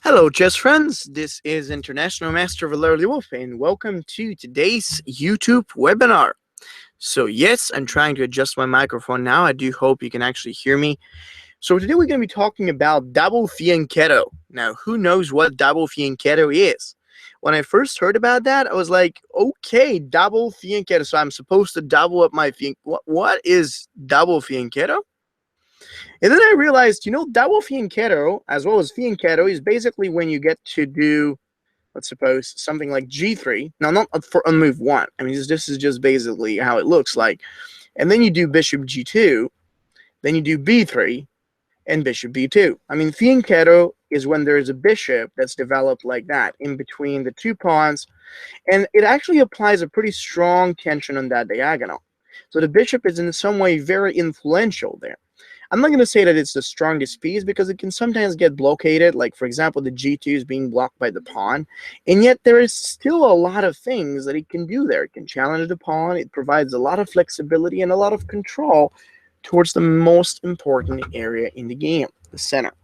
Hello, chess friends. This is International Master Valeri Lilov, and welcome to today's YouTube webinar. So, yes, I'm trying to adjust my microphone now. I do hope you can actually hear me. So, today we're going to be talking about Double Fianchetto. Now, who knows what Double Fianchetto is? When I first heard about that, I was like, okay, Double Fianchetto. So, I'm supposed to double up my Fianchetto. What is Double Fianchetto? And then I realized, double fianchetto as well as fianchetto is basically when you get to do, let's suppose, something like g3. Now, not on move 1. I mean, this is just basically how it looks like. And then you do bishop g2, then you do b3, and bishop b2. I mean, fianchetto is when there's a bishop that's developed like that in between the two pawns, and it actually applies a pretty strong tension on that diagonal. So the bishop is in some way very influential there. I'm not going to say that it's the strongest piece because it can sometimes get blockaded, like, for example, the g2 is being blocked by the pawn, and yet there is still a lot of things that it can do there. It can challenge the pawn, it provides a lot of flexibility and a lot of control towards the most important area in the game, the center.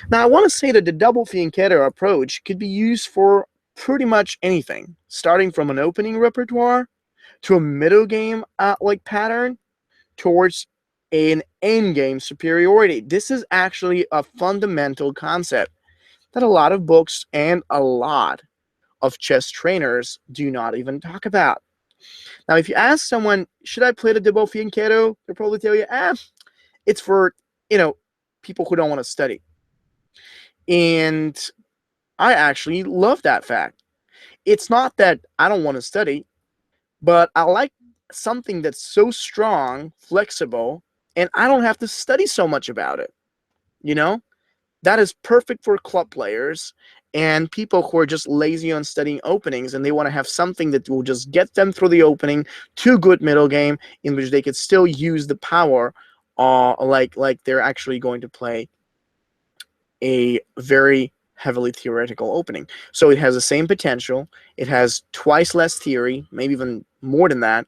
Now, I want to say that the double fianchetto approach could be used for pretty much anything, starting from an opening repertoire to a middle game like pattern towards an endgame superiority. This is actually a fundamental concept that a lot of books and a lot of chess trainers do not even talk about. Now, if you ask someone, should I play the double fianchetto? They'll probably tell you, it's for, people who don't want to study. And I actually love that fact. It's not that I don't want to study, but I like something that's so strong, flexible, and I don't have to study so much about it. That is perfect for club players and people who are just lazy on studying openings, and they want to have something that will just get them through the opening to good middle game in which they could still use the power like they're actually going to play a very heavily theoretical opening. So it has the same potential. It has twice less theory, maybe even more than that,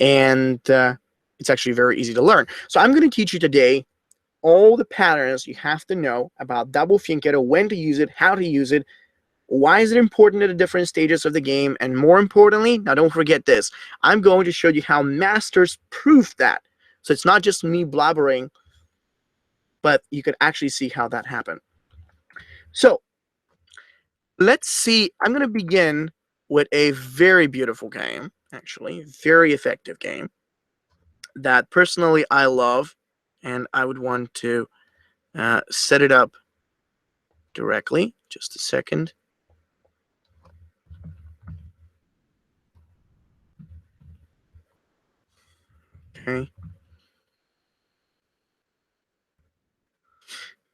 and it's actually very easy to learn. So I'm going to teach you today all the patterns you have to know about double fianchetto, when to use it, how to use it, why is it important at the different stages of the game, and more importantly, now don't forget this, I'm going to show you how masters prove that. So it's not just me blabbering, but you could actually see how that happened. So let's see. I'm going to begin with a very beautiful game, actually, very effective game that personally I love, and I would want to set it up directly. Just a second. Okay.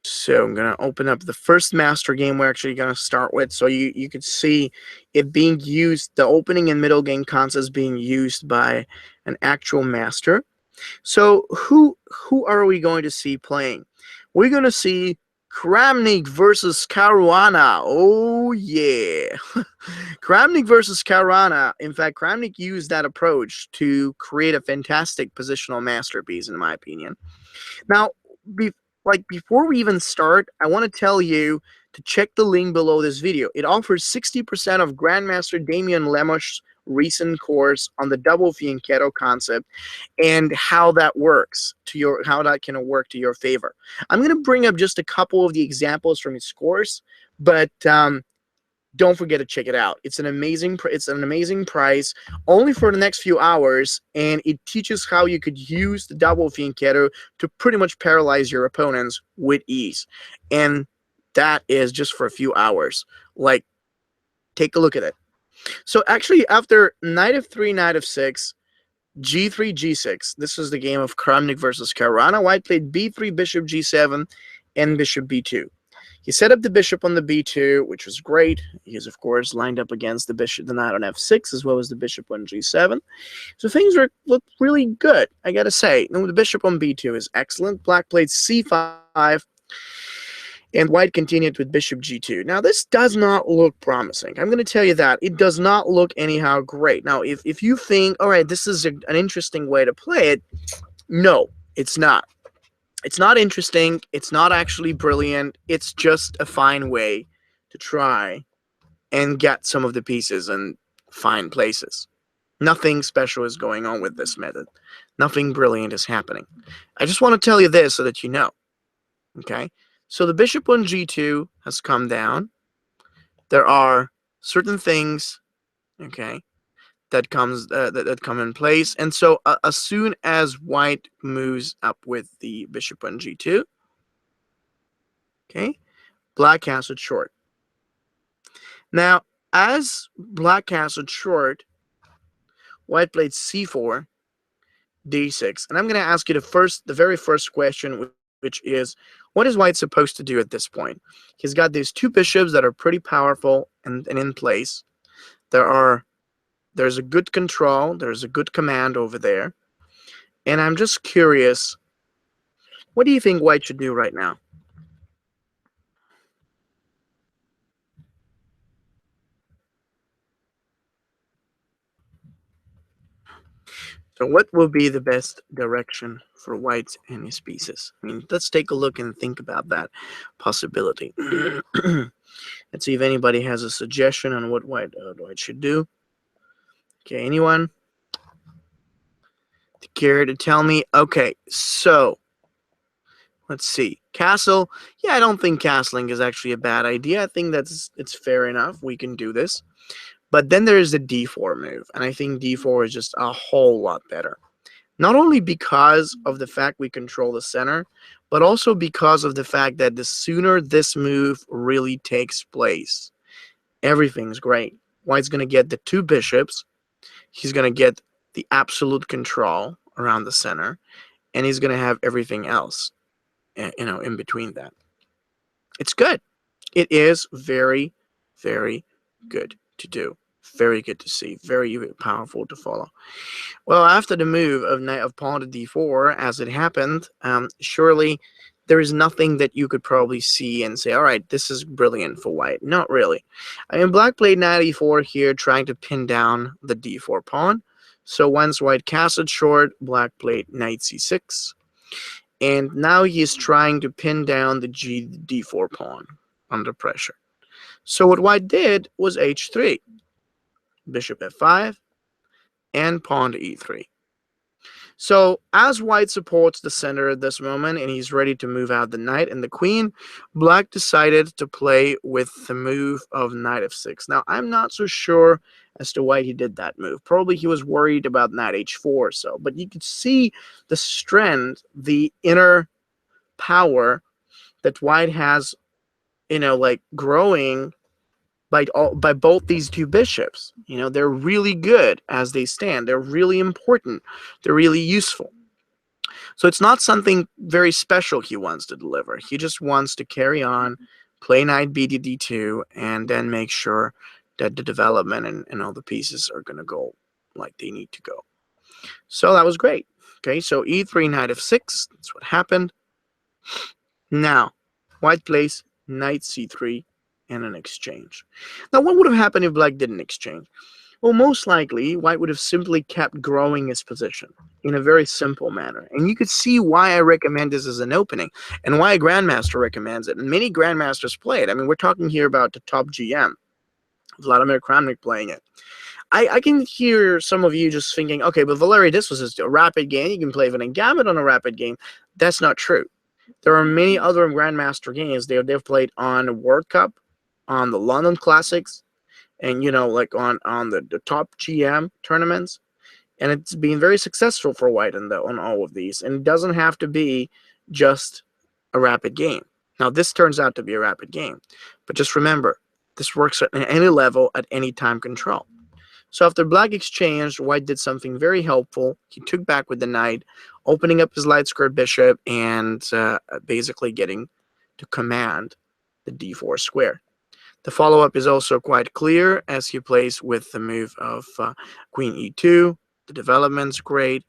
So I'm going to open up the first master game we're actually going to start with. So you could see it being used, the opening and middle game concepts being used by an actual master. So who are we going to see playing? We're going to see Kramnik versus Caruana. Oh, yeah. Kramnik versus Caruana. In fact, Kramnik used that approach to create a fantastic positional masterpiece, in my opinion. Now, before we even start, I want to tell you to check the link below this video. It offers 60% of Grandmaster Damien Lemosh's recent course on the double fianchetto concept and how that works how that can work to your favor. I'm going to bring up just a couple of the examples from his course, but don't forget to check it out. It's an amazing price, only for the next few hours, and it teaches how you could use the double fianchetto to pretty much paralyze your opponents with ease. And that is just for a few hours. Like, take a look at it. So actually, after knight f3, knight f6, g3, g6, this is the game of Kramnik versus Caruana. White played b3, bishop g7, and bishop b2. He set up the bishop on the b2, which was great. He's, of course, lined up against the knight on f6, as well as the bishop on g7. So things look really good, I gotta say. Now, the bishop on b2 is excellent. Black played c5, and white continued with bishop g2. Now, this does not look promising. I'm going to tell you that. It does not look anyhow great. Now, if you think, all right, this is an interesting way to play it, no, it's not. It's not interesting. It's not actually brilliant. It's just a fine way to try and get some of the pieces in fine places. Nothing special is going on with this method. Nothing brilliant is happening. I just want to tell you this so that you know. Okay? So the bishop on g2 has come down. There are certain things, okay, that come in place. And so as soon as white moves up with the bishop on g2, okay, black has it short. Now, as black has it short, white played c4, d6. And I'm going to ask you the very first question, which is, what is white supposed to do at this point? He's got these two bishops that are pretty powerful and in place. There's a good control, there's a good command over there. And I'm just curious, what do you think white should do right now? So what will be the best direction for white and his pieces? I mean, let's take a look and think about that possibility. Let's see if anybody has a suggestion on what white should do. Okay, anyone care to tell me? Okay, so let's see. Castle. Yeah, I don't think castling is actually a bad idea. I think it's fair enough. We can do this. But then there is the d4 move, and I think d4 is just a whole lot better. Not only because of the fact we control the center, but also because of the fact that the sooner this move really takes place, everything's great. White's going to get the two bishops. He's going to get the absolute control around the center, and he's going to have everything else, in between that. It's good. It is very, very good to do. Very good to see. Very powerful to follow. Well, after the move of pawn to d4, as it happened, surely there is nothing that you could probably see and say, all right, this is brilliant for white. Not really. I mean, black played knight e4 here, trying to pin down the d4 pawn. So once white castled short, black played knight c6. And now he's trying to pin down the d4 pawn under pressure. So what white did was h3, bishop f5, and pawn to e3. So as white supports the center at this moment and he's ready to move out the knight and the queen, black decided to play with the move of knight f6. Now, I'm not so sure as to why he did that move. Probably he was worried about knight h4 or so, but you could see the strength, the inner power that white has, like growing by both these two bishops. They're really good as they stand. They're really important. They're really useful. So it's not something very special he wants to deliver. He just wants to carry on, play knight b to d2, and then make sure that the development and all the pieces are going to go like they need to go. So that was great. Okay, so e3, knight f6. That's what happened. Now, white plays knight c3 and an exchange. Now, what would have happened if black didn't exchange? Well, most likely, white would have simply kept growing his position in a very simple manner. And you could see why I recommend this as an opening and why a grandmaster recommends it. And many grandmasters play it. I mean, we're talking here about the top GM, Vladimir Kramnik, playing it. I can hear some of you just thinking, okay, but Valeri, this was a rapid game. You can play even a gamut on a rapid game. That's not true. There are many other grandmaster games they've played on World Cup, on the London Classics, and like on the top GM tournaments, and it's been very successful for white on all of these. And it doesn't have to be just a rapid game. Now this turns out to be a rapid game, but just remember, this works at any level at any time control. So after black exchanged, white did something very helpful. He took back with the knight, opening up his light square bishop and basically getting to command the d4 square. The follow-up is also quite clear as he plays with the move of queen e2. The development's great,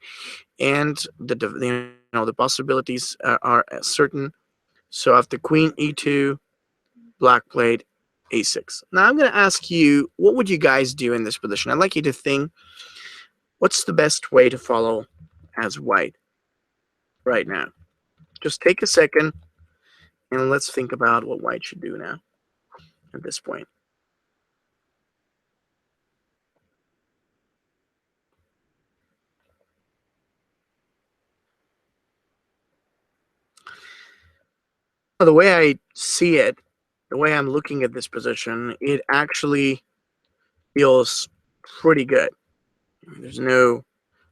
and the possibilities are certain. So after queen e2, black played a6. Now I'm going to ask you, what would you guys do in this position? I'd like you to think, what's the best way to follow as white right now? Just take a second and let's think about what white should do now at this point. Well, the way I see it, the way I'm looking at this position, it actually feels pretty good. There's no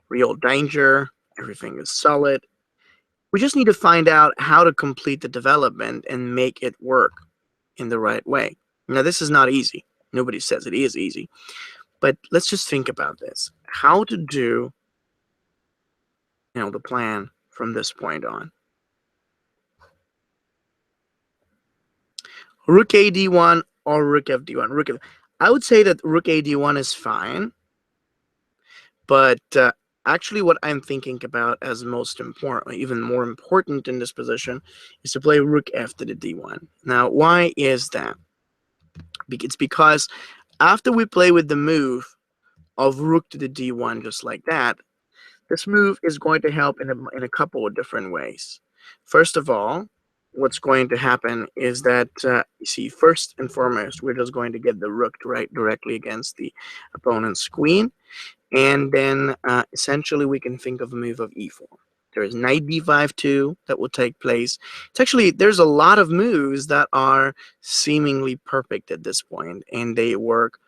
real danger. Everything is solid. We just need to find out how to complete the development and make it work in the right way. Now, this is not easy. Nobody says it is easy. But let's just think about this. How to do, the plan from this point on. Rook A D1 or Rook F D1. I would say that Rook A D1 is fine. But actually what I'm thinking about as most important, even more important in this position, is to play Rook F to the D1. Now, why is that? It's because after we play with the move of Rook to the D1 just like that, this move is going to help in a couple of different ways. First of all, what's going to happen is that, you see, first and foremost, we're just going to get the Rook directly against the opponent's queen. And then essentially we can think of a move of e4. There is knight d5 too that will take place. It's actually, there's a lot of moves that are seemingly perfect at this point, and they work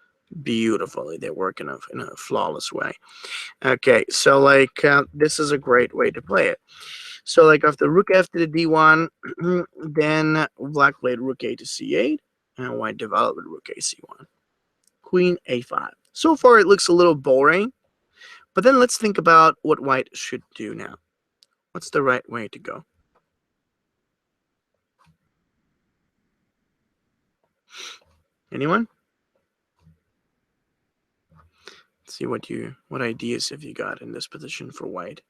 beautifully. They work in a flawless way. Okay, so like this is a great way to play it. So like after Rook F to the D1, then black played Rook A to C8, and white developed with Rook A C1. Queen A5. So far it looks a little boring, but then let's think about what white should do now. What's the right way to go? Anyone? Let's see what ideas have you got in this position for white.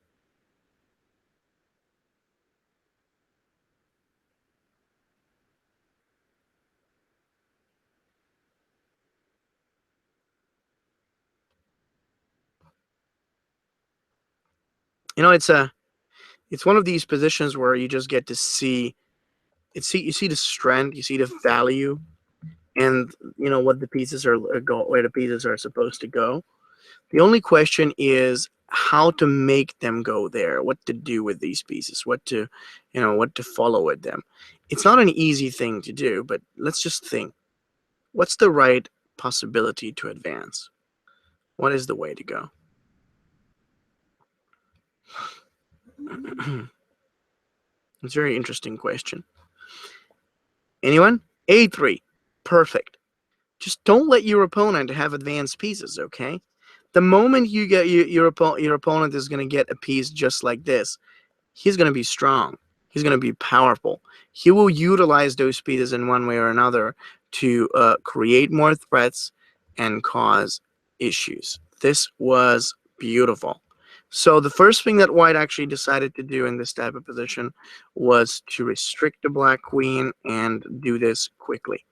It's one of these positions where you just get to see you see the strength, you see the value, and what the pieces are where the pieces are supposed to go. The only question is how to make them go there, what to do with these pieces, what to follow with them. It's not an easy thing to do, but let's just think. What's the right possibility to advance? What is the way to go? It's a very interesting question. Anyone? A3. Perfect. Just don't let your opponent have advanced pieces, okay? The moment you get your opponent is going to get a piece just like this, he's going to be strong. He's going to be powerful. He will utilize those pieces in one way or another to create more threats and cause issues. This was beautiful. So the first thing that white actually decided to do in this type of position was to restrict the black queen and do this quickly.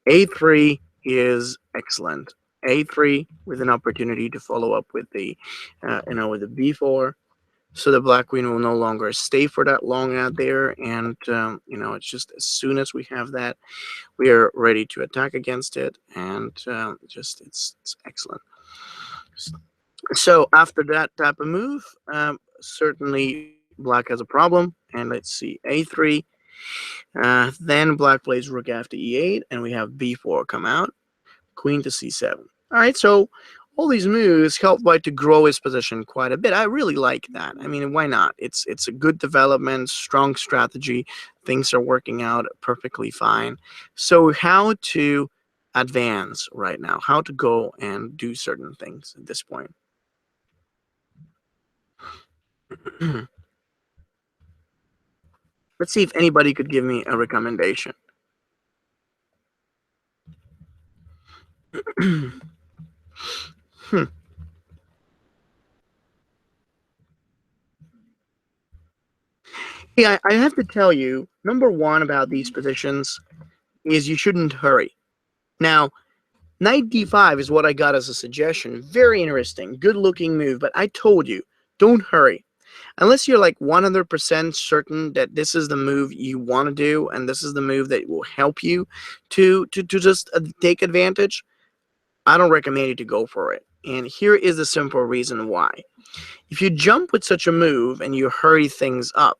A3 is excellent. A3 with an opportunity to follow up with the with the B4. So the black queen will no longer stay for that long out there, and it's just as soon as we have that, we are ready to attack against it, and it's excellent. So after that type of move, certainly black has a problem, and let's see, A3. Then black plays Rook after E8, and we have B4 come out, Queen to C7. All right, so all these moves help white to grow his position quite a bit. I really like that. I mean, why not? It's a good development, strong strategy. Things are working out perfectly fine. So how to advance right now? How to go and do certain things at this point? Let's see if anybody could give me a recommendation. Yeah, I have to tell you, number one about these positions is you shouldn't hurry. Now, knight d5 is what I got as a suggestion. Very interesting, good-looking move, but I told you, don't hurry. Unless you're like 100% certain that this is the move you want to do and this is the move that will help you to just take advantage, I don't recommend you to go for it. And here is the simple reason why. If you jump with such a move and you hurry things up,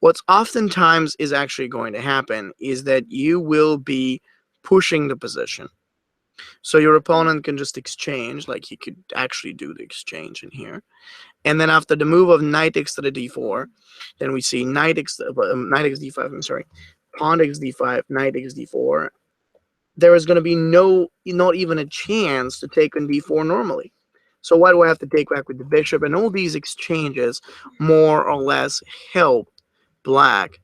what's oftentimes is actually going to happen is that you will be pushing the position. So your opponent can just exchange, like he could actually do the exchange in here. And then after the move of knight takes to the d4, then we see knight takes d5, I'm sorry, pawn takes d5, knight takes d4. There is going to be not even a chance to take on d4 normally. So why do I have to take back with the bishop? And all these exchanges more or less help black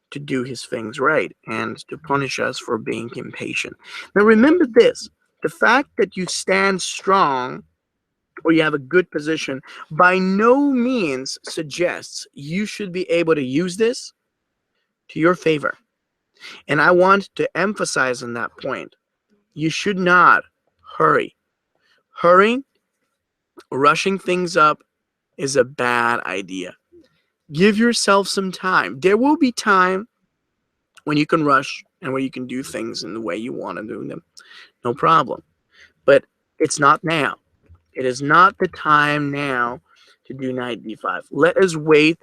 to do his things right and to punish us for being impatient. Now remember this, the fact that you stand strong or you have a good position by no means suggests you should be able to use this to your favor. And I want to emphasize on that point. You should not hurry. Hurrying, rushing things up is a bad idea. Give yourself some time. There will be time when you can rush and where you can do things in the way you want to do them. No problem. But it's not now. It is not the time now to do knight d5. Let us wait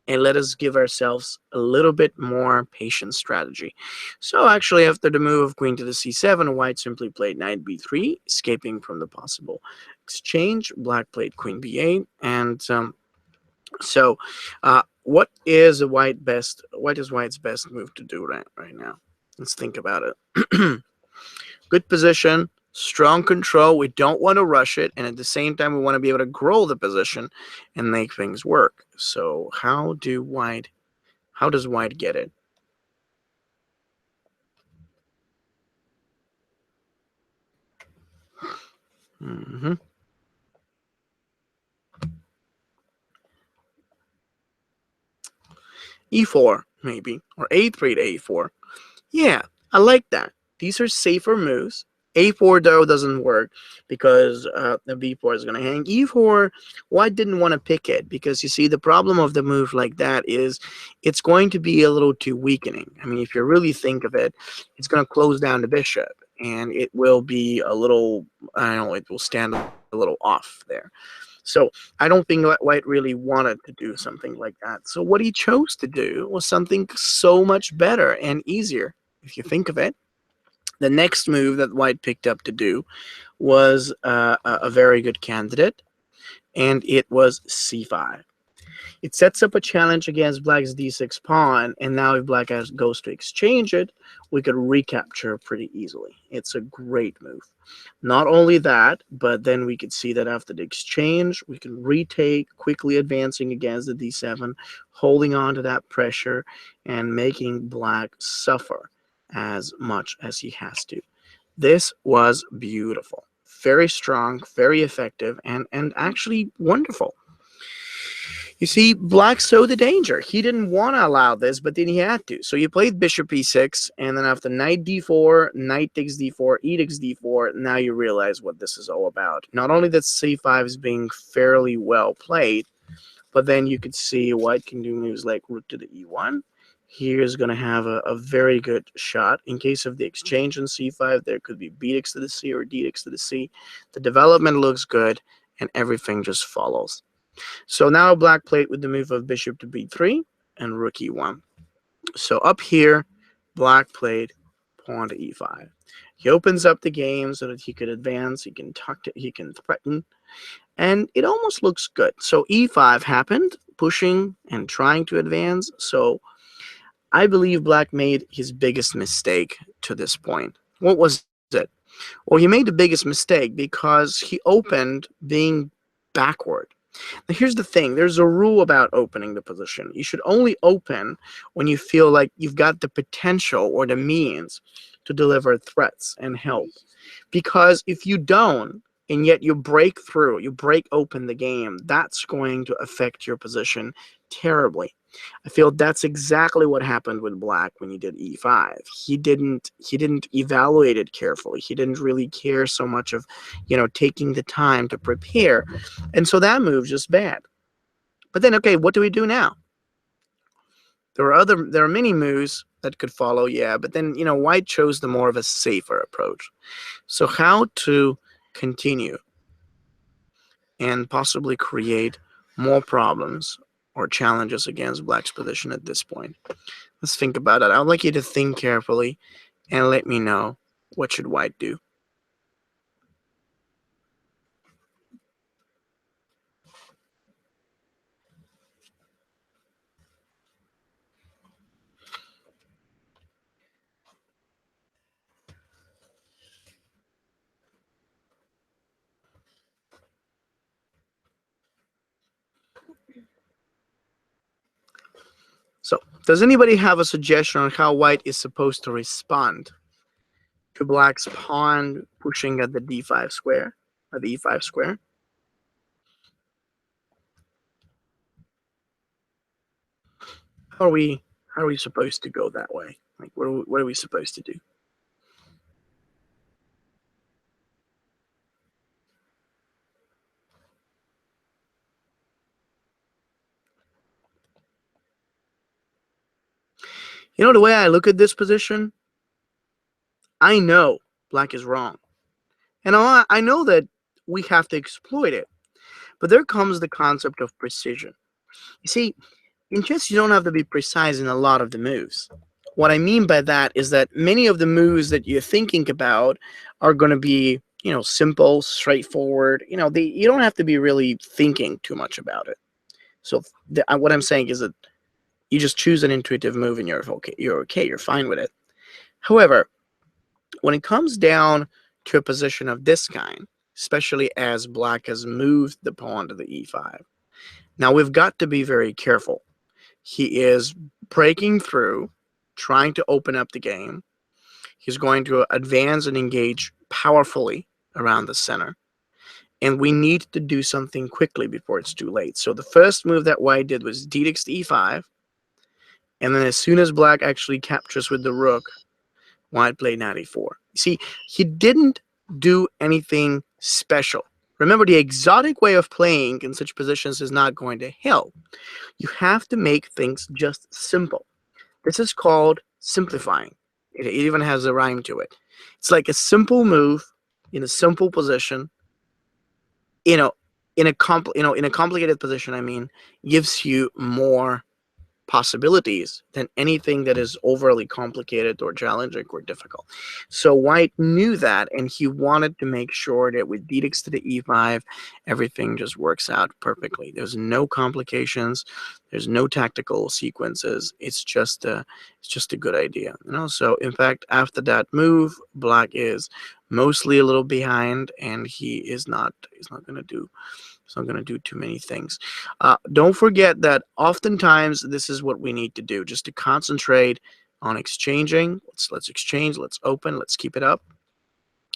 and let us give ourselves a little bit more patient strategy. So actually, after the move of queen to the c7, white simply played knight b3, escaping from the possible exchange. Black played queen b8, and what is white's best move to do right now? Let's think about it. Good position, strong control. We don't want to rush it, and at the same time, we want to be able to grow the position and make things work. So how does white get it? E4 maybe, or a3 to a4. Yeah, I like that. These are safer moves. A4 though doesn't work because the b4 is going to hang. E4, white didn't want to pick it because you see the problem of the move like that is it's going to be a little too weakening. I mean, if you really think of it, it's going to close down the bishop and it will be a little, I don't know, it will stand a little off there. So I don't think white really wanted to do something like that. So what he chose to do was something so much better and easier. If you think of it, the next move that white picked up to do was a very good candidate, and it was c5. It sets up a challenge against black's d6 pawn, and now if black goes to exchange it, we could recapture pretty easily. It's a great move. Not only that, but then we could see that after the exchange, we can retake, quickly advancing against the d7, holding on to that pressure, and making black suffer as much as he has to. This was beautiful. Very strong, very effective, and actually wonderful. You see, black saw the danger. He didn't want to allow this, but then he had to. So you played bishop e6, and then after knight d4, knight takes d4, e takes d4, now you realize what this is all about. Not only that c5 is being fairly well played, but then you could see white can do moves like rook to the e1. Here's going to have a very good shot. In case of the exchange on c5, there could be b takes to the c or d takes to the c. The development looks good, and everything just follows. So now black played with the move of bishop to b3 and rook e1. So up here, black played pawn to e5. He opens up the game so that he could advance, he can threaten, and it almost looks good. So e5 happened, pushing and trying to advance. So I believe black made his biggest mistake to this point. What was it? Well, he made the biggest mistake because he opened being backward. Now, here's the thing. There's a rule about opening the position. You should only open when you feel like you've got the potential or the means to deliver threats and help. Because if you don't, and yet you break through, you break open the game, that's going to affect your position terribly. I feel that's exactly what happened with black when he did e5. He didn't evaluate it carefully. He didn't really care so much of, taking the time to prepare. And so that move's just bad. But then, okay, what do we do now? There are many moves that could follow, yeah, but then, white chose the more of a safer approach. So how to continue and possibly create more problems or challenges against black's position at this point? Let's think about it. I'd like you to think carefully and let me know, what should white do? So, does anybody have a suggestion on how white is supposed to respond to black's pawn pushing at the d5 square, or the e5 square? How are we supposed to go that way? Like, what are we supposed to do? The way I look at this position, I know black is wrong. And I know that we have to exploit it. But there comes the concept of precision. You see, in chess, you don't have to be precise in a lot of the moves. What I mean by that is that many of the moves that you're thinking about are going to be, simple, straightforward. You don't have to be really thinking too much about it. So what I'm saying is that you just choose an intuitive move and you're okay. You're fine with it. However, when it comes down to a position of this kind, especially as black has moved the pawn to the e5, now we've got to be very careful. He is breaking through, trying to open up the game. He's going to advance and engage powerfully around the center. And we need to do something quickly before it's too late. So the first move that white did was d takes e5. And then as soon as black actually captures with the rook, white played knight e4. You see, he didn't do anything special. Remember, the exotic way of playing in such positions is not going to help. You have to make things just simple. This is called simplifying. It even has a rhyme to it. It's like a simple move in a simple position, in a complicated position, gives you more possibilities than anything that is overly complicated or challenging or difficult. So white knew that, and he wanted to make sure that with d takes to the e5, everything just works out perfectly. There's no complications. There's no tactical sequences. It's just a good idea. So in fact, after that move, black is mostly a little behind, and he's not going to do. So I'm going to do too many things. Don't forget that oftentimes this is what we need to do, just to concentrate on exchanging. Let's exchange, let's open, let's keep it up,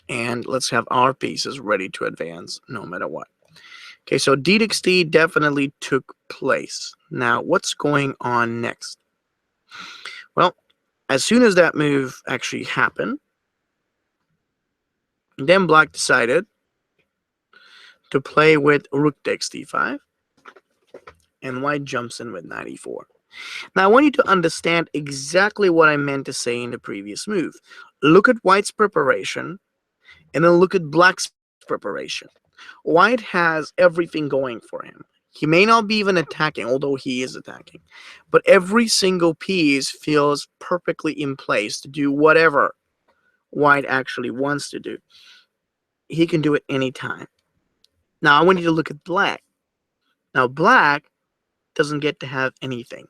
and let's have our pieces ready to advance no matter what. Okay, so d takes d definitely took place. Now, what's going on next? Well, as soon as that move actually happened, then black decided to play with rook takes d5, and white jumps in with knight e4. Now, I want you to understand exactly what I meant to say in the previous move. Look at white's preparation, and then look at black's preparation. White has everything going for him. He may not be even attacking, although he is attacking. But every single piece feels perfectly in place to do whatever white actually wants to do. He can do it anytime. Now, I want you to look at black. Now, black doesn't get to have anything,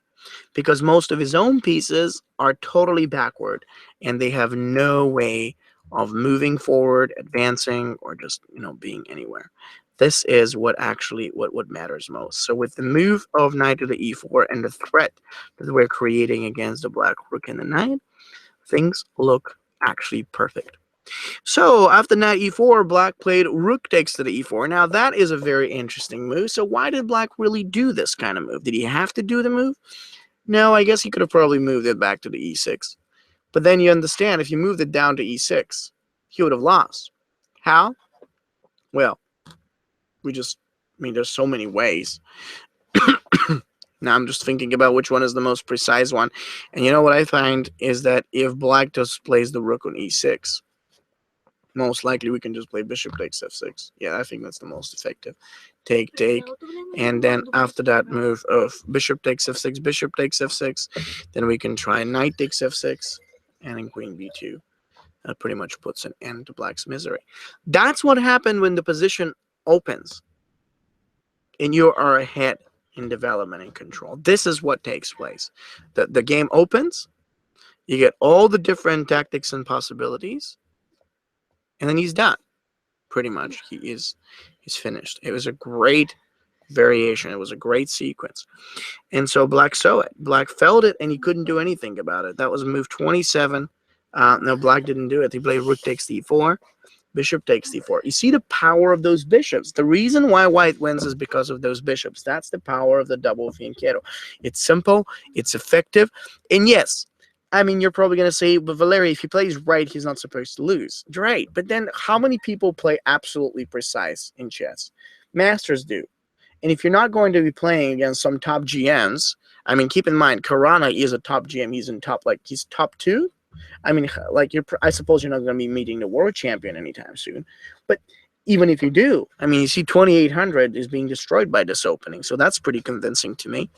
because most of his own pieces are totally backward, and they have no way of moving forward, advancing, or just being anywhere. This is what matters most. So with the move of knight to the e4 and the threat that we're creating against the black rook and the knight, things look actually perfect. So after knight e4, black played rook takes to the e4. Now that is a very interesting move. So why did black really do this kind of move? Did he have to do the move? No, I guess he could have probably moved it back to the e6. But then you understand, if you moved it down to e6, he would have lost. How? Well, there's so many ways. Now I'm just thinking about which one is the most precise one. And you know what I find is that if black just plays the rook on e6, most likely we can just play bishop takes f6. Yeah, I think that's the most effective. Take, and then after that move of bishop takes f6, then we can try knight takes f6, and then queen b2. That pretty much puts an end to black's misery. That's what happened when the position opens and you are ahead in development and control. This is what takes place. The game opens, you get all the different tactics and possibilities, and then he's done. Pretty much, he's finished. It was a great variation. It was a great sequence. And so black saw it. Black felt it, and he couldn't do anything about it. That was move 27. No, black didn't do it. He played rook takes d4. Bishop takes d4. You see the power of those bishops. The reason why white wins is because of those bishops. That's the power of the double fianchetto. It's simple, it's effective, and yes, I mean, you're probably going to say, but Valeri, if he plays right, he's not supposed to lose. Right, but then how many people play absolutely precise in chess? Masters do. And if you're not going to be playing against some top GMs, I mean, keep in mind, Kramnik is a top GM. He's in top, like, he's top 2. I mean, like, I suppose you're not going to be meeting the world champion anytime soon. But even if you do, I mean, you see 2,800 is being destroyed by this opening. So that's pretty convincing to me.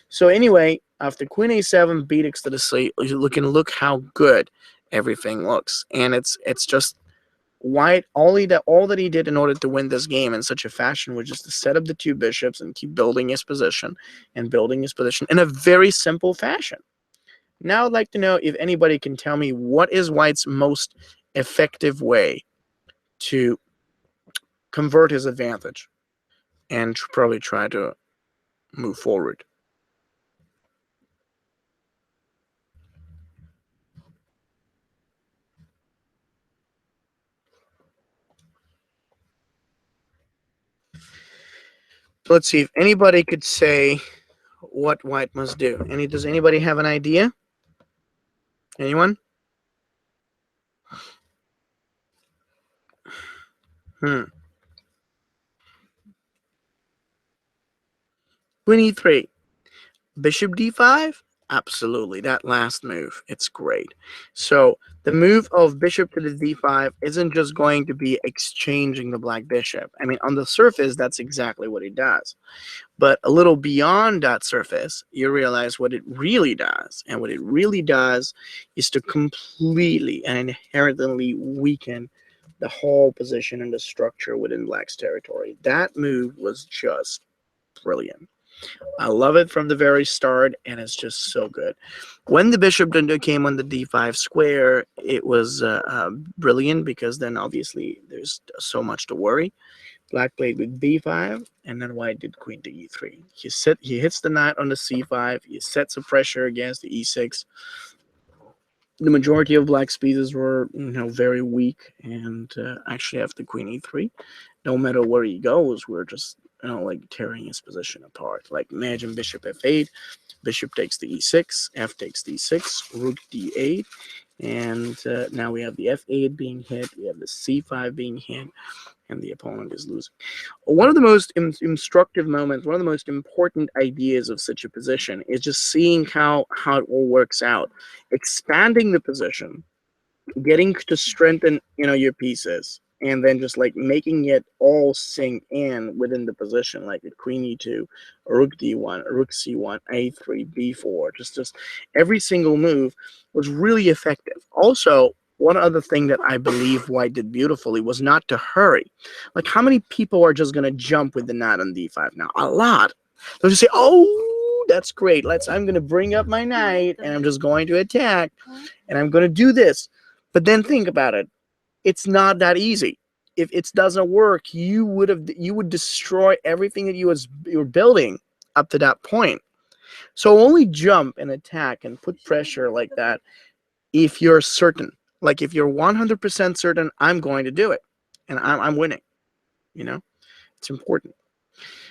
So anyway, after queen a7, b takes to the c, look how good everything looks. And it's just white, all that he did in order to win this game in such a fashion was just to set up the 2 bishops and keep building his position in a very simple fashion. Now I'd like to know if anybody can tell me what is white's most effective way to convert his advantage and probably try to move forward. Let's see if anybody could say what white must do. Does anybody have an idea? Anyone? Queen e3. Bishop d5? Absolutely. That last move, it's great. So the move of bishop to the d5 isn't just going to be exchanging the black bishop. I mean, on the surface, that's exactly what it does. But a little beyond that surface, you realize what it really does. And what it really does is to completely and inherently weaken the whole position and the structure within black's territory. That move was just brilliant. I love it from the very start, and it's just so good. When the bishop came on the d5 square, it was brilliant because then obviously there's so much to worry. Black played with b5, and then white did queen to e3. He hits the knight on the c5. He sets a pressure against the e6. The majority of black's pieces were, very weak, and actually after queen e3, no matter where he goes, we're just, like tearing his position apart. Like imagine bishop f8, bishop takes the e6, f takes d6, rook d8, and now we have the f8 being hit, we have the c5 being hit, and the opponent is losing. One of the most instructive moments, one of the most important ideas of such a position is just seeing how it all works out. Expanding the position, getting to strengthen, your pieces, and then just like making it all sink in within the position, like a queen e2, a rook d1, a rook c1, a3, b4. Just every single move was really effective. Also, one other thing that I believe white did beautifully was not to hurry. Like, how many people are just going to jump with the knight on d5 now? A lot. They'll just say, oh, that's great. I'm going to bring up my knight, and I'm just going to attack, and I'm going to do this. But then think about it. It's not that easy. If it doesn't work, you would destroy everything that you were building up to that point. So only jump and attack and put pressure like that if you're certain. Like if you're 100% certain, I'm going to do it, and I'm winning. It's important.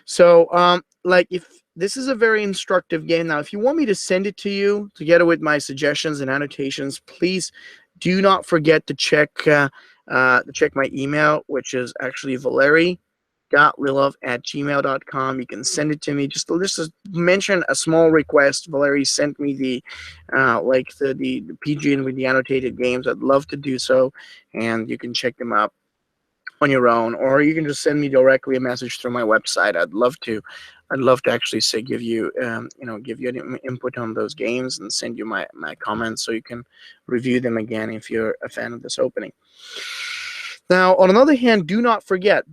So like if this is a very instructive game. Now, if you want me to send it to you together with my suggestions and annotations, please do not forget to check my email, which is actually Valeri Lilov@gmail.com. You can send it to me. Just mention a small request. Valeri sent me the the PG with the annotated games. I'd love to do so, and you can check them out on your own, or you can just send me directly a message through my website. I'd love to actually say give you give you an input on those games and send you my comments so you can review them again if you're a fan of this opening. Now, on another hand, do not forget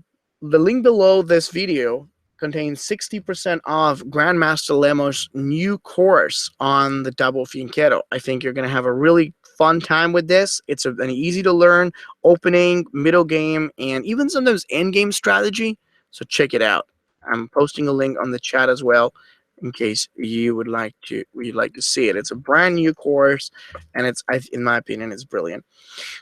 the link below this video contains 60% off Grandmaster Lemo's new course on the Double Fianchetto. I think you're going to have a really fun time with this. It's an easy to learn opening, middle game, and even sometimes end game strategy. So check it out. I'm posting a link on the chat as well in case you'd like to see it. It's a brand new course, and in my opinion, it's brilliant.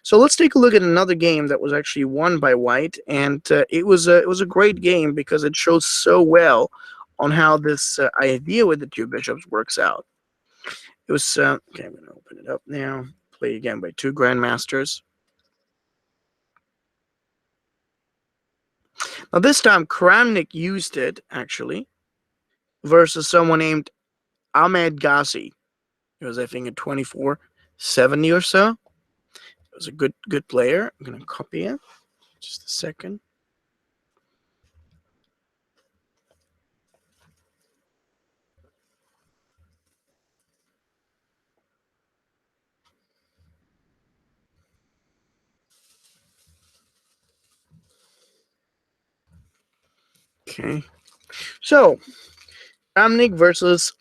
So let's take a look at another game that was actually won by White, and it was a great game because it shows so well on how this idea with the two bishops works out. It was okay. I'm going to open it up now. Play again by two grandmasters. Now this time Kramnik used it actually versus someone named Ahmed Ghazi. It was I think a 2470 or so. It was a good player. I'm going to copy it. Just a second. Okay. So Kramnik versus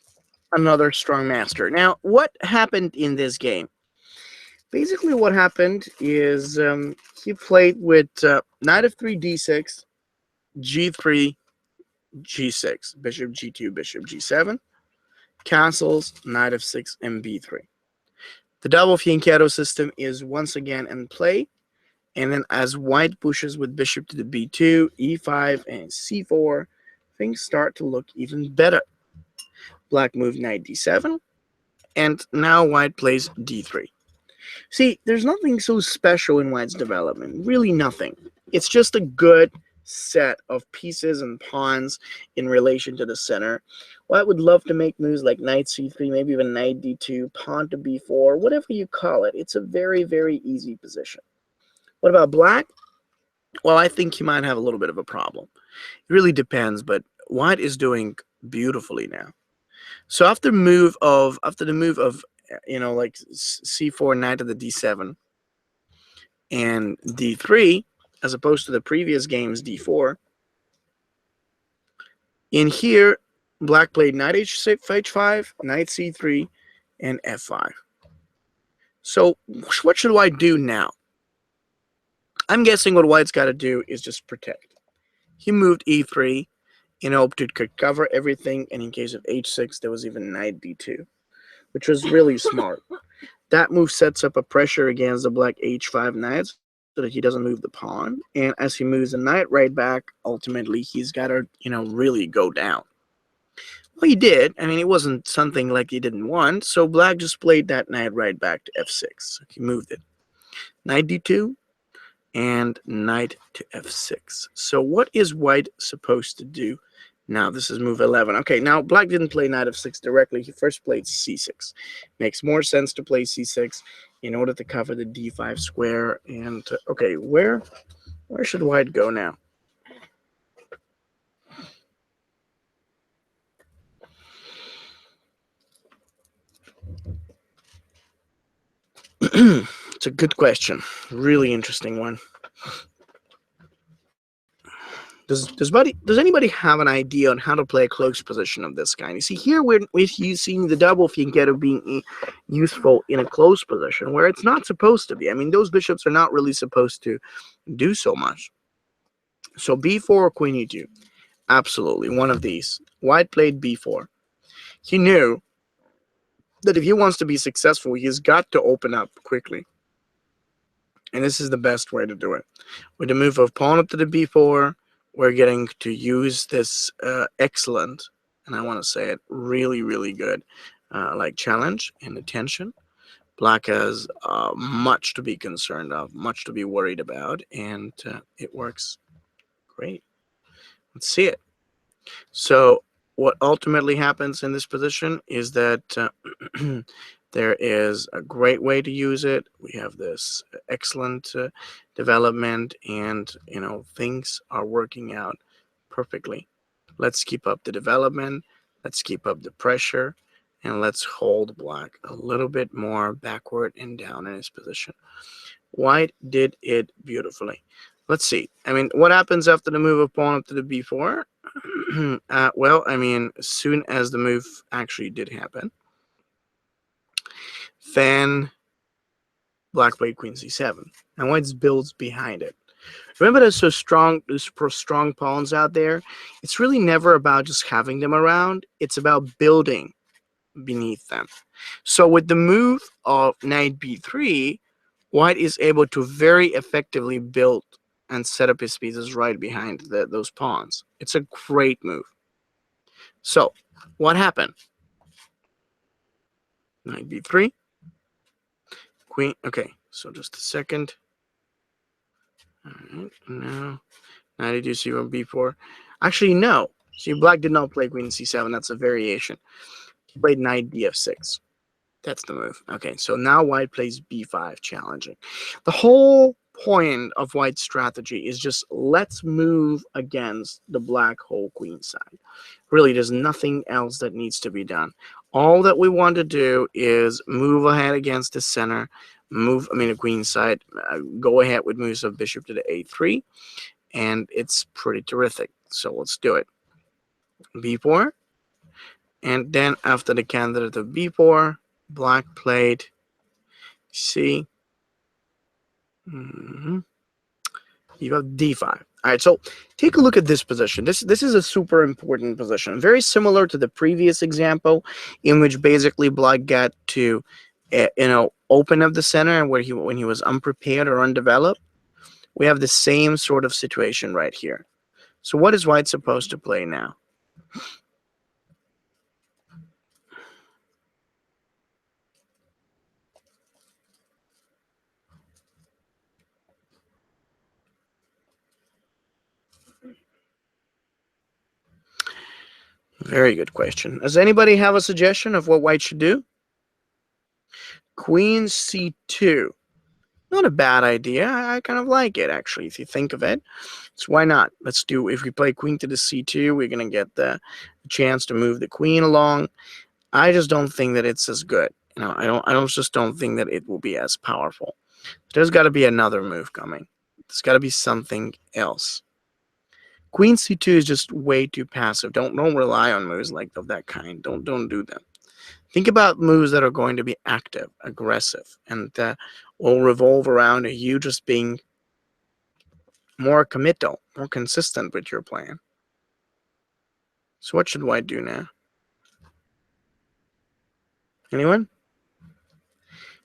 another strong master. Now, what happened in this game? Basically, what happened is he played with knight of 3 d6, g3, g6, bishop g2, bishop g7, castles, knight of 6, and b3. The double fianchetto system is once again in play, and then as white pushes with bishop to the b2, e5, and c4, things start to look even better. Black moved knight d7, and now white plays d3. See, there's nothing so special in White's development. Really nothing. It's just a good set of pieces and pawns in relation to the center. White would love to make moves like knight c3, maybe even knight d2, pawn to b4, whatever you call it. It's a very, very easy position. What about Black? Well, I think he might have a little bit of a problem. It really depends, but White is doing beautifully now. So after the move of like c4, knight to the d7, and d3, as opposed to the previous game's d4, in here, Black played knight h5, knight c3, and f5. So what should White do now? I'm guessing what White's got to do is just protect. He moved e3 in hope to cover everything, and in case of h6, there was even knight d2, which was really smart. That move sets up a pressure against the Black h5 knights so that he doesn't move the pawn. And as he moves the knight right back, ultimately he's got to, really go down. Well, he did. I mean, it wasn't something like he didn't want. So Black just played that knight right back to f6. He moved it. Knight d2 and knight to f6. So what is White supposed to do? Now, this is move 11. Okay, now Black didn't play knight f6 directly. He first played c6. Makes more sense to play c6 in order to cover the d5 square. And, okay, where should White go now? It's a good question. Really interesting one. Does anybody have an idea on how to play a close position of this kind? You see, here we're seeing the double fianchetto being useful in a close position where it's not supposed to be. I mean, those bishops are not really supposed to do so much. So b4 or queen e2, absolutely one of these. White played b4. He knew that if he wants to be successful, he's got to open up quickly, and this is the best way to do it. With the move of pawn up to the b4. We're getting to use this excellent, and I want to say it, really, really good, like challenge and attention. Black has much to be concerned of, much to be worried about, and it works great. Let's see it. So what ultimately happens in this position is that there is a great way to use it. We have this excellent development, and things are working out perfectly. Let's keep up the development. Let's keep up the pressure, and let's hold black a little bit more backward and down in his position. White did it beautifully. Let's see. I mean, what happens after the move of pawn up to the b4? Well, I mean, as soon as the move actually did happen, then black played queen c7, and white's builds behind it. Remember, there's strong pawns out there. It's really never about just having them around. It's about building beneath them. So with the move of knight b3, white is able to very effectively build and set up his pieces right behind those pawns. It's a great move. So what happened? Knight b3, queen. Okay, so just a second. All right, now knight d2 b4. Actually, no. See, black did not play queen c7. That's a variation. He played knight df6. That's the move. Okay, so now white plays b5, challenging. The whole point of white's strategy is just let's move against the black whole queen side. Really, there's nothing else that needs to be done. All that we want to do is move ahead against the center, the queen side, go ahead with moves of bishop to the a3, and it's pretty terrific. So let's do it. b4, and then after the candidate of b4, black played c. You have d5. All right, so take a look at this position. This is a super important position, very similar to the previous example, in which basically black got to, open up the center, and when he was unprepared or undeveloped. We have the same sort of situation right here. So what is white supposed to play now? Very good question. Does anybody have a suggestion of what white should do? Queen c2. Not a bad idea. I kind of like it, actually, if you think of it. So why not? Let's do, if we play queen to the c2, we're going to get the chance to move the queen along. I just don't think that it's as good. I just don't think that it will be as powerful. There's got to be another move coming. There's got to be something else. Queen c2 is just way too passive. Don't rely on moves like of that kind. Don't do them. Think about moves that are going to be active, aggressive, and will revolve around you just being more committal, more consistent with your plan. So what should white do now? Anyone?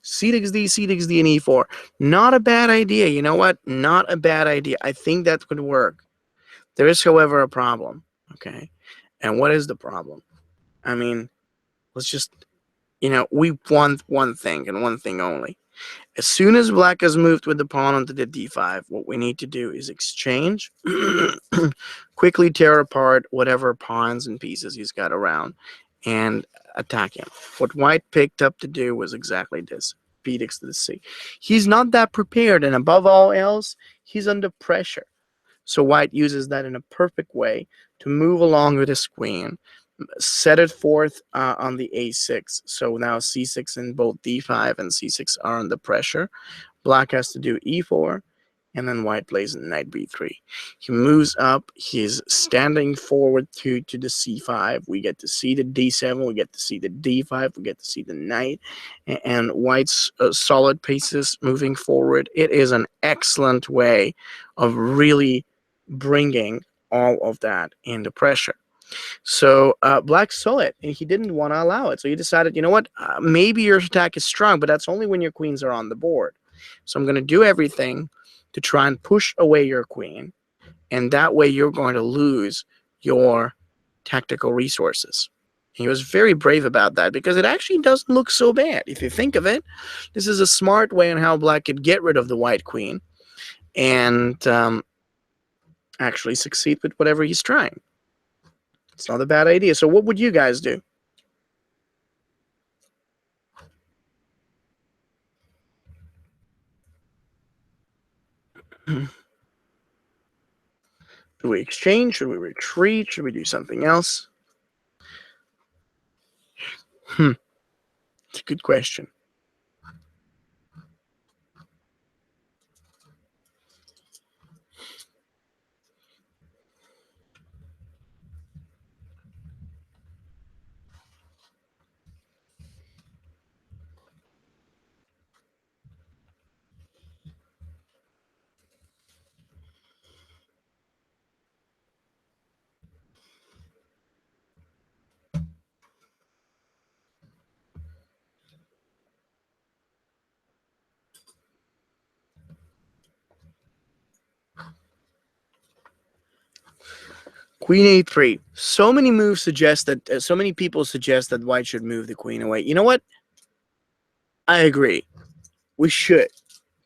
C takes D, C takes D, and E4. Not a bad idea. You know what? Not a bad idea. I think that could work. There is, however, a problem. Okay. And what is the problem? I mean, let's just, we want one thing and one thing only. As soon as black has moved with the pawn onto the d5, what we need to do is exchange, quickly tear apart whatever pawns and pieces he's got around, and attack him. What white picked up to do was exactly this. B takes to the c. He's not that prepared, and above all else, he's under pressure. So white uses that in a perfect way to move along with his queen, set it forth on the a6. So now c6 and both d5 and c6 are under pressure. Black has to do e4, and then white plays knight b3. He moves up. He's standing forward to the c5. We get to see the d7. We get to see the d5. We get to see the knight. And white's solid pieces moving forward. It is an excellent way of really bringing all of that into pressure. So black saw it, and he didn't want to allow it. So he decided, you know what, maybe your attack is strong, but that's only when your queens are on the board. So I'm going to do everything to try and push away your queen, and that way you're going to lose your tactical resources. He was very brave about that, because it actually doesn't look so bad. If you think of it, this is a smart way on how black could get rid of the white queen, and actually succeed with whatever he's trying. It's not a bad idea. So what would you guys do? Should we exchange? Should we retreat? Should we do something else? It's a good question. Queen a3. So many moves suggest that, so many people suggest that white should move the queen away. You know what? I agree. We should.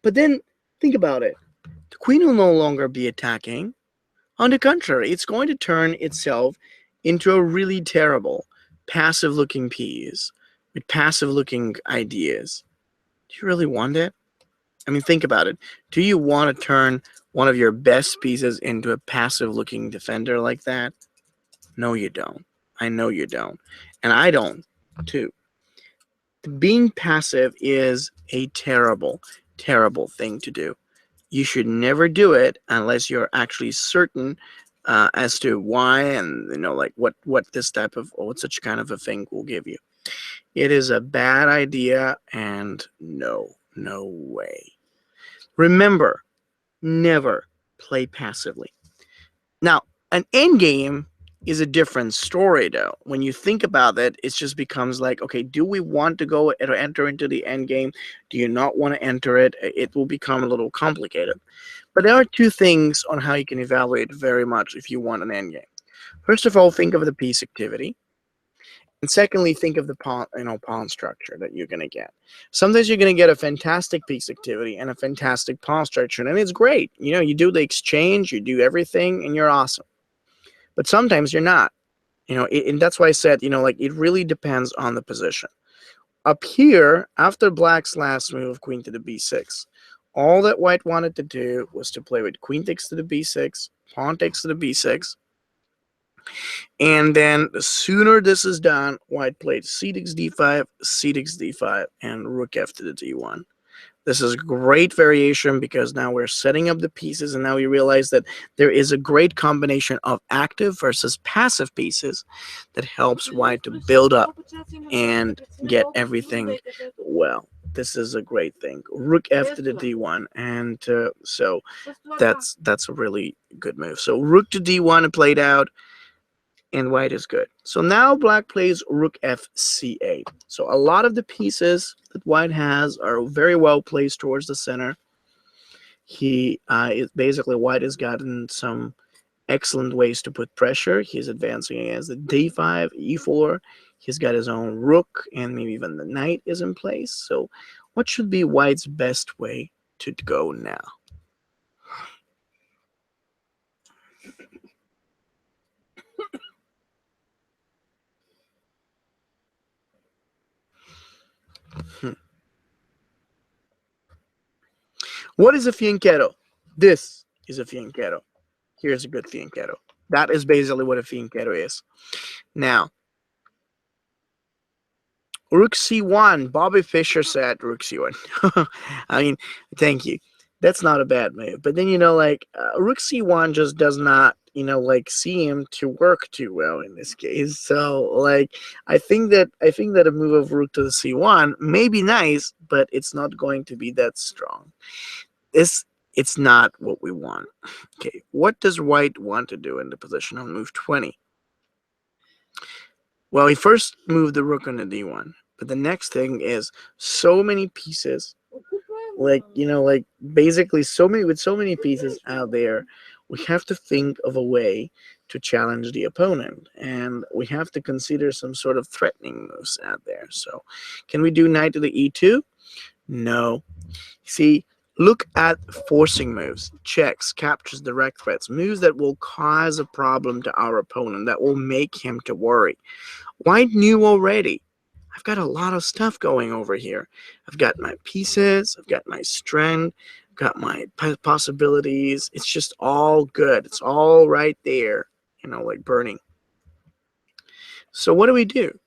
But then, think about it. The queen will no longer be attacking. On the contrary, it's going to turn itself into a really terrible, passive-looking piece with passive-looking ideas. Do you really want it? I mean, think about it. Do you want to turn one of your best pieces into a passive-looking defender like that? No, you don't. I know you don't. And I don't, too. Being passive is a terrible, terrible thing to do. You should never do it unless you're actually certain as to why and like what this type of what such kind of a thing will give you. It is a bad idea, and no way. Remember, never play passively. Now, an endgame is a different story, though. When you think about it, it just becomes like, okay, do we want to go or enter into the endgame? Do you not want to enter it? It will become a little complicated. But there are two things on how you can evaluate very much if you want an endgame. First of all, think of the piece activity. And secondly, think of the pawn structure that you're going to get. Sometimes you're going to get a fantastic piece activity and a fantastic pawn structure, and it's great. You do the exchange, you do everything, and you're awesome. But sometimes you're not. And that's why I said, like it really depends on the position. Up here, after black's last move, queen to the b6, all that white wanted to do was to play with queen takes to the b6, pawn takes to the b6, and then the sooner this is done, white played c takes d5, c takes d5, and rook f to the d1. This is a great variation because now we're setting up the pieces, and now we realize that there is a great combination of active versus passive pieces that helps white to build up and get everything well. This is a great thing. Rook f to the d1, and so that's a really good move. So rook to d1 played out, and white is good. So now black plays rook f c8. So a lot of the pieces that white has are very well placed towards the center. Basically white has gotten some excellent ways to put pressure. He's advancing against the d5, e4. He's got his own rook, and maybe even the knight is in place. So what should be white's best way to go now? What is a fianchetto? This is a fianchetto. Here's a good fianchetto. That is basically what a fianchetto is. Now, Rook C1. Bobby Fischer said Rook C1. I mean, thank you. That's not a bad move. But then, Rook C1 just does not, seem to work too well in this case. So, I think that a move of Rook to the C1 may be nice, but it's not going to be that strong. It's not what we want. Okay, what does white want to do in the position on move 20? Well, he first moved the rook on the d1, but the next thing is so many pieces, basically with so many pieces out there, we have to think of a way to challenge the opponent, and we have to consider some sort of threatening moves out there. So, can we do knight to the e2? No. See, Look at forcing moves, checks, captures, direct threats, moves that will cause a problem to our opponent, that will make him to worry. White knew already. I've got a lot of stuff going over here. I've got my pieces, I've got my strength, I've got my possibilities. It's just all good. It's all right there, like burning. So what do we do?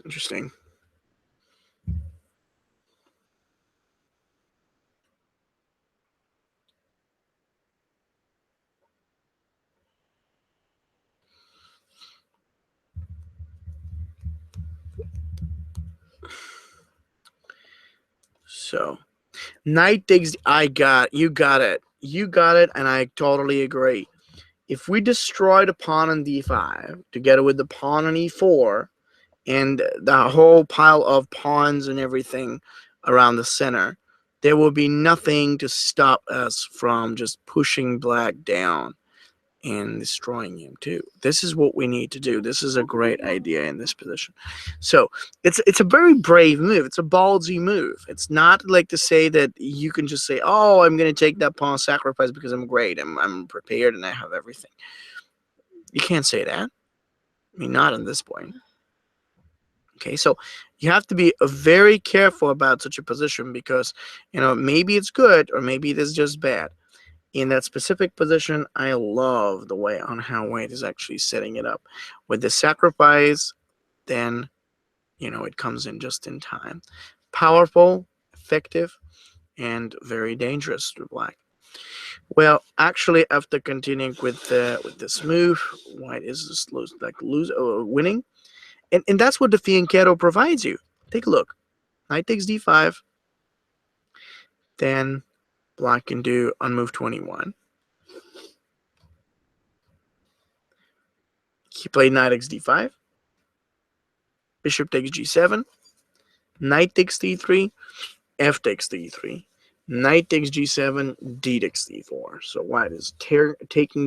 Interesting. So knight takes. You got it. You got it, and I totally agree. If we destroy the pawn on d5 together with the pawn on e4 and the whole pile of pawns and everything around the center, there will be nothing to stop us from just pushing black down and destroying him too. This is what we need to do. This is a great idea in this position. So it's a very brave move. It's a ballsy move. It's not like to say that you can just say, oh, I'm going to take that pawn sacrifice because I'm great. I'm prepared and I have everything. You can't say that. I mean, not at this point. Okay, so you have to be very careful about such a position because, maybe it's good or maybe it is just bad. In that specific position, I love the way on how White is actually setting it up. With the sacrifice, then, it comes in just in time. Powerful, effective, and very dangerous to Black. Well, actually, after continuing with this move, White is just winning. And that's what the Fianchetto provides you. Take a look. Knight takes d5. Then Black can do on move 21. He played knight takes d5. Bishop takes g7. Knight takes d3. F takes d3. Knight takes g7, d takes d4. So White is taking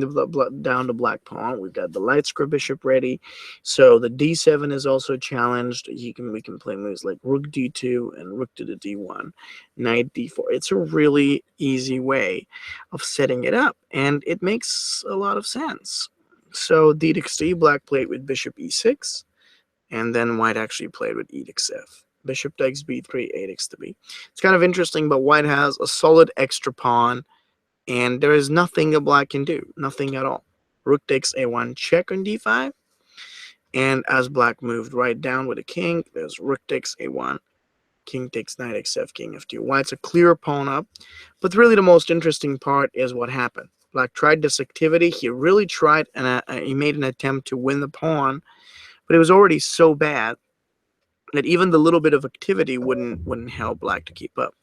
down the black pawn. We've got the light square bishop ready. So the d7 is also challenged. We can play moves like rook d2 and rook to the d1, knight d4. It's a really easy way of setting it up, and it makes a lot of sense. So d takes d, Black played with bishop e6, and then White actually played with e takes f. Bishop takes b3, a takes to b. It's kind of interesting, but White has a solid extra pawn, and there is nothing that Black can do. Nothing at all. Rook takes a1, check on d5. And as Black moved right down with a king, there's rook takes a1, king takes knight takes f, king f2. White's a clear pawn up. But really the most interesting part is what happened. Black tried this activity. He really tried, and he made an attempt to win the pawn, but it was already so bad that even the little bit of activity wouldn't help Black to keep up.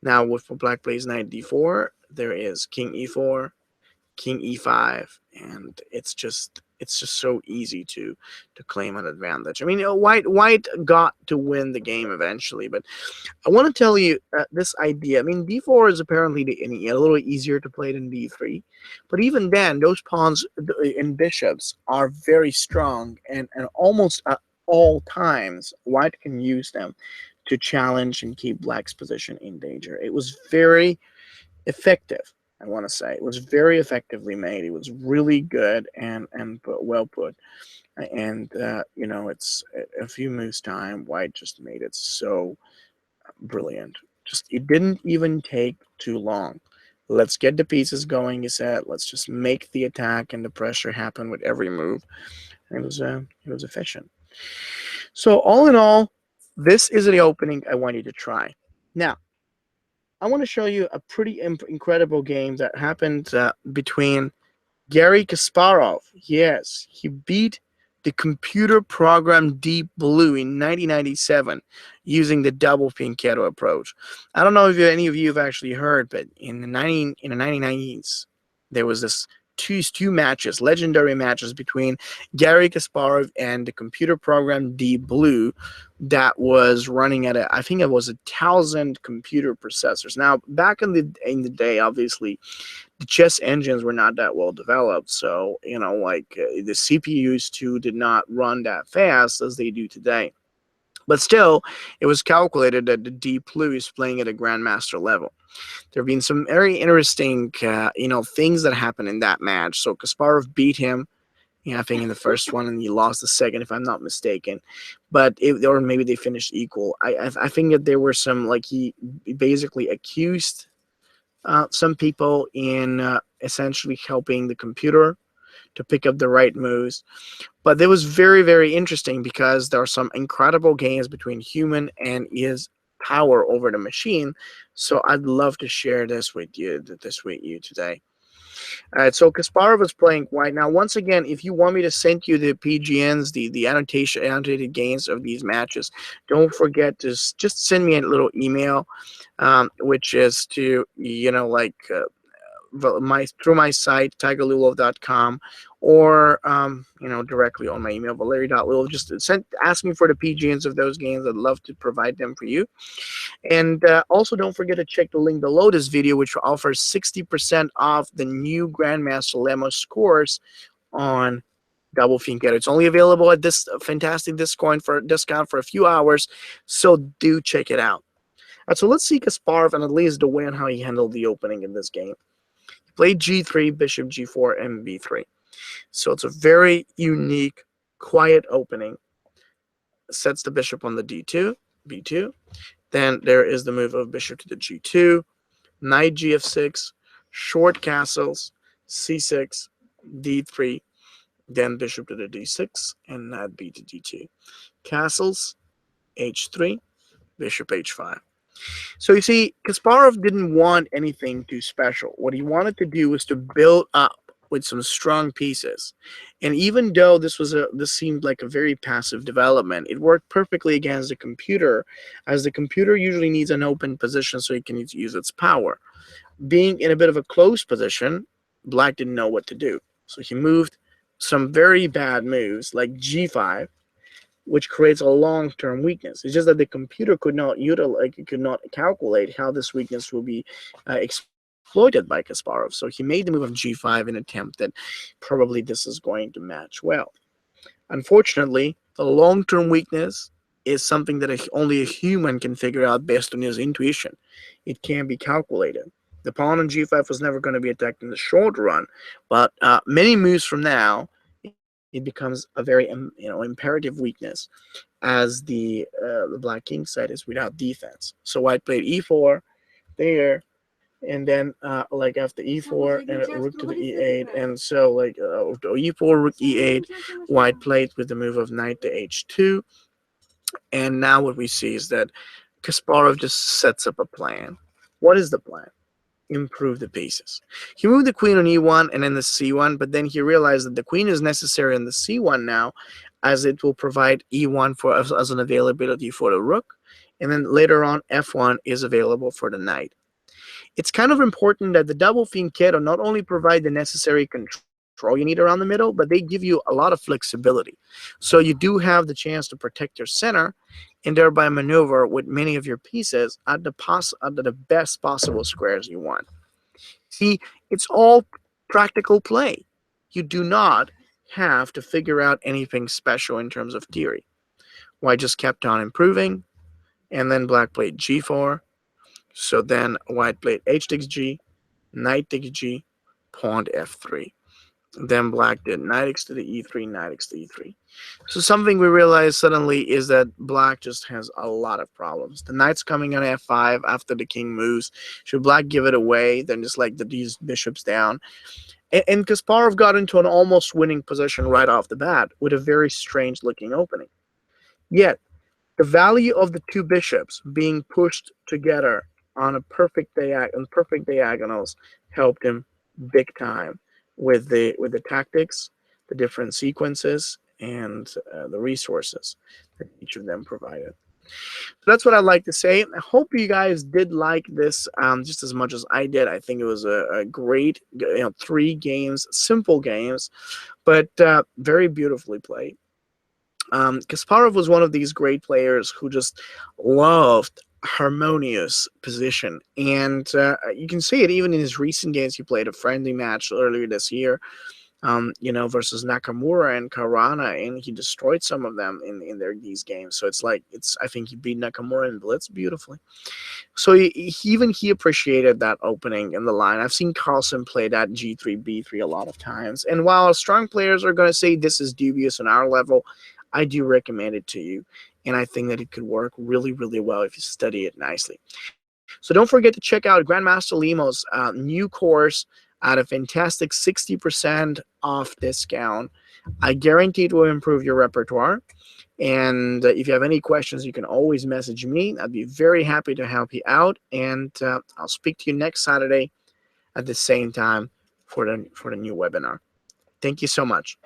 Now, with Black plays knight d4, there is king e4, king e5, and it's just so easy to claim an advantage. I mean, White got to win the game eventually, but I want to tell you this idea. I mean, d4 is apparently a little easier to play than d3, but even then, those pawns and bishops are very strong, and almost at all times, White can use them to challenge and keep Black's position in danger. It was very effective. I want to say it was very effectively made. It was really good and well put. And it's a few moves time. White just made it so brilliant. It didn't even take too long. Let's get the pieces going, he said. Let's just make the attack and the pressure happen with every move. And it was efficient. So all in all, this is the opening I want you to try. Now, I want to show you a pretty incredible game that happened between Garry Kasparov. Yes, he beat the computer program Deep Blue in 1997 using the Double Fianchetto approach. I don't know if any of you have actually heard, but in the 1990s, there was this two matches, legendary matches between Garry Kasparov and the computer program Deep Blue that was running at I think it was 1,000 computer processors. Now, back in the day, obviously, the chess engines were not that well developed, so the CPUs too did not run that fast as they do today. But still, it was calculated that the Deep Blue is playing at a grandmaster level. There have been some very interesting, things that happened in that match. So Kasparov beat him, I think in the first one, and he lost the second, if I'm not mistaken. But or maybe they finished equal. I think that there were some, like, he basically accused some people in essentially helping the computer to pick up the right moves. But it was very, very interesting because there are some incredible games between human and his power over the machine. So I'd love to share this with you today. All right, so Kasparov is playing white. Now, once again, if you want me to send you the PGNs, the annotated games of these matches, don't forget to just send me a little email, which is to, through my site, tigerlilov.com, or directly on my email, valeri.lilov. Just ask me for the PGNs of those games. I'd love to provide them for you. And also, don't forget to check the link below this video, which offers 60% off the new Grandmaster Lemos course on Double Fianchetto. It's only available at this fantastic discount for a few hours, so do check it out. So let's see Kasparov and at least the way on how he handled the opening in this game. He played g3, bishop g4, and b3. So it's a very unique, quiet opening. Sets the bishop on the d2, b2. Then there is the move of bishop to the g2, knight gf6, short castles, c6, d3, then bishop to the d6, and knight b to d2. Castles, h3, bishop h5. So you see, Kasparov didn't want anything too special. What he wanted to do was to build up with some strong pieces. And even though this seemed like a very passive development, it worked perfectly against the computer, as the computer usually needs an open position so it can use its power. Being in a bit of a closed position, Black didn't know what to do. So he moved some very bad moves like g5, which creates a long-term weakness. It's just that the computer could not calculate how this weakness will be exploited by Kasparov. So he made the move of g5 in an attempt that probably this is going to match well. Unfortunately, the long-term weakness is something that only a human can figure out based on his intuition. It can't be calculated. The pawn on g5 was never going to be attacked in the short run, but many moves from now, it becomes a very imperative weakness, as the Black king side is without defense. So White played e4 there, and then like after e4 and rook to the e8, and so like e4, rook e8, White played with the move of knight to h2, and now what we see is that Kasparov just sets up a plan. What is the plan? Improve the pieces. He moved the queen on e1 and then the c1, but then he realized that the queen is necessary on the c1 now, as it will provide e1 as an availability for the rook, and then later on f1 is available for the knight. It's kind of important that the Double Fianchetto not only provide the necessary control you need around the middle, but they give you a lot of flexibility. So you do have the chance to protect your center and thereby maneuver with many of your pieces at the best possible squares you want. See, it's all practical play. You do not have to figure out anything special in terms of theory. White just kept on improving, and then Black played g4. So then White played h takes g, knight takes g, pawn to f3. Then Black did knight x to the e3, knight x to e3. So something we realize suddenly is that Black just has a lot of problems. The knight's coming on f5 after the king moves. Should Black give it away, then just like these bishops down? And Kasparov got into an almost winning position right off the bat with a very strange looking opening. Yet, the value of the two bishops being pushed together on perfect diagonals helped him big time with the tactics, the different sequences, and the resources that each of them provided. So that's what I'd like to say. I hope you guys did like this just as much as I did. I think it was a great, 3 games, simple games, but very beautifully played. Kasparov was one of these great players who just loved harmonious position, and you can see it even in his recent games. He played a friendly match earlier this year, versus Nakamura and Karana, and he destroyed some of them in these games. So I think he beat Nakamura in Blitz beautifully. So he appreciated that opening in the line. I've seen Carlsen play that G3 B3 a lot of times, and while strong players are going to say this is dubious on our level, I do recommend it to you, and I think that it could work really, really well if you study it nicely. So don't forget to check out Grandmaster Limo's new course at a fantastic 60% off discount. I guarantee it will improve your repertoire. And if you have any questions, you can always message me. I'd be very happy to help you out. And I'll speak to you next Saturday at the same time for the new webinar. Thank you so much.